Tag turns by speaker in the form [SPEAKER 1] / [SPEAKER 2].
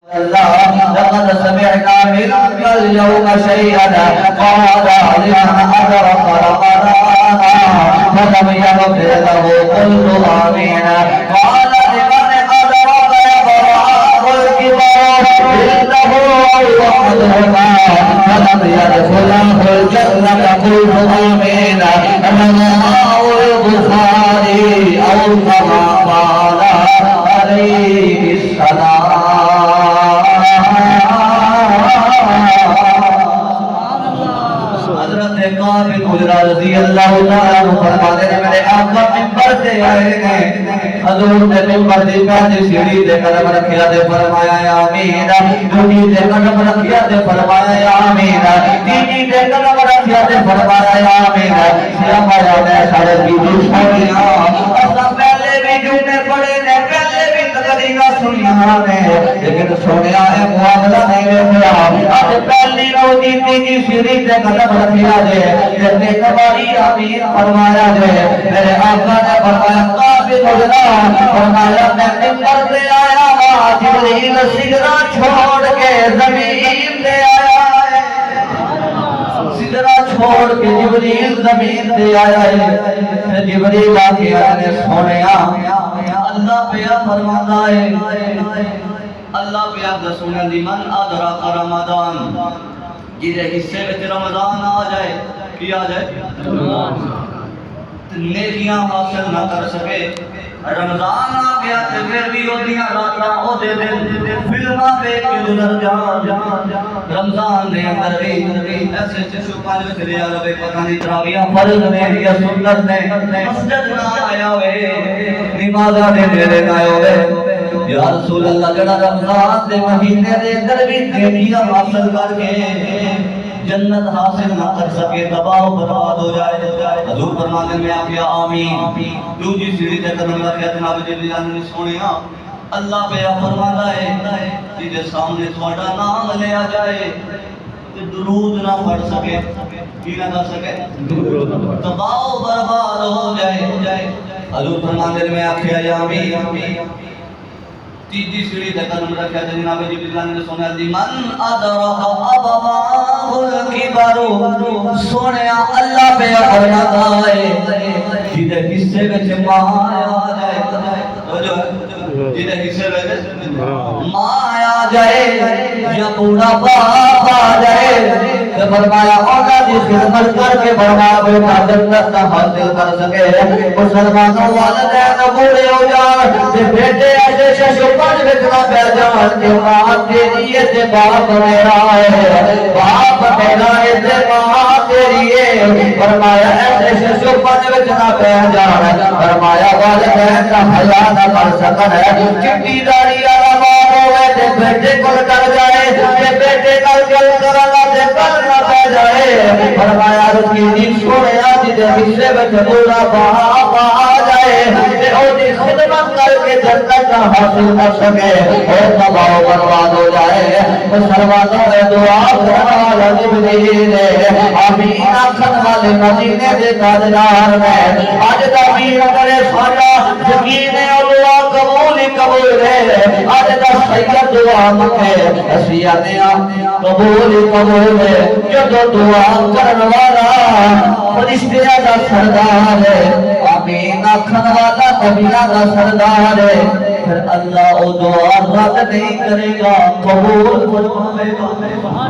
[SPEAKER 1] لقد سمعنا منك اليوم شيئا قال لمن أدرك رمضان فلم يغفر له قلت آمين قال لمن أدرك يبرأه الكبر إنه أوحدهما فلم يدخله الجنة قلت آمين رواه البخاري أو كما قال عليه السلام. رضی اللہ تعالیٰ عنہ فرماتے ہیں میرے آقا منبر سے آئے ہیں حضور نے منبر دی پہلی سیڑھی دے قدم رکھیا دے فرمایا یا آمین دوسری دے قدم رکھیا دے فرمایا یا آمین تیسری دے قدم رکھیا دے فرمایا یا آمین فرمایا میں سارے بیوی سونیا اسا پہلے بھی جملے پڑھے نے پہلے بھی تقریرا سنیا نے لیکن سونیا ہے معاملہ نہیں ہویا اج پہلی روزی تیسری سیڑھی دے قدم رکھیا دے جتنے تمہاری آمین فرمایا دے میرے آقا نے فرمایا قابل اجلا فرمایا میں منبر سے آیا جبریل سجدہ چھوڑ کے زمین دے آیا ہے سجدہ چھوڑ کے جبریل زمین دے آیا ہے جبریل آکے آنے سونیا اللہ پیا فرماتا ہے اللہ پیا دسونے لمن ادرک رمضان جیدے حصے میں رمضان آ جائے کیا جائے نیکیاں حاصل نہ کر سکے رمضان آ گیا تے پھر بھی اودیاں راتاں او دے دن فلماں ویکھ کے گزر جان رمضان دے اندر بھی ایسے چشو پانچ وچ ریا رہے پتہ نہیں تراویح فرض نے یا سنت نے مسجد نہ آیا ہوئے نمازاں دے دے نہ ہوئے یا رسول اللہ جڑا رمضان دے مہینے دے اندر بھی نیکیاں حاصل کر کے جنت حاصل نہ کر سکے تباہ و برباد ہو جائے حضور فرمانے میں آپ یا آمین دوسری سیڑھی تے قدم رکھیا جناب جبریل نے سونیا اللہ پہ فرماتا ہے کہ سامنے تھوڑا نام لیا جائے تے درود نہ پڑھ سکے کی نہ کر سکے تباہ و برباد ہو جائے حضور فرمانے میں آپ یا آمین تیسری سیڑھی تے قدم رکھیا جناب جبریل نے سونیا لمن ادرک ابواہ الکبر سونیا اللہ پہ فرماتا ہے جیدے حصے وچ ماں آ جائے جیدے حصے وچ ماں آ جائے یا بوڑھا باپ آ جائے تے فرمایا اونا دی خدمت کر کے فرمایا بیٹا جنت نہ حاصل کر سکے مسلمانوں والدین بوڑھے ہو جان تے بیٹے ایسے ششوپن وچ نہ پہ جان کہ ماں تیری ہے تے باپ میرا ہے باپ میرا ہے تے ماں تیری ہے فرمایا ایسے ششوپن وچ نہ پہ جان فرمایا والدین کا حیا نہ کر سکن چٹی داڑھی والا باپ ہوئے تے بیٹے کول کر جائے تے بیٹے کول کرنا تے کل نہ پہ جائے فرمایا رکی دی سونیا جدے حصے وچ بوڑھا باپ آ جائے تے او دی خدمت کر کے جنت نہ حاصل کر سکے او تباہ و برباد ہو جائے مسلمانوں نے دعا کرنا والا جبریل آمین آکھن والے مدینے دے تاجدار میں اج دا پیر کرے ساڈا یقین ہے اللہ قبول ہی قبول ہے اج دا سید دعا منگے اسی آنے قبول ہی قبول ہے جدو دعا کرن والا فرشتیاں دا سردار ہے آمین آکھن والا نبیاں دا سردار ہے پھر اللہ او دعا رد نہیں کرے گا قبول فرمائے گا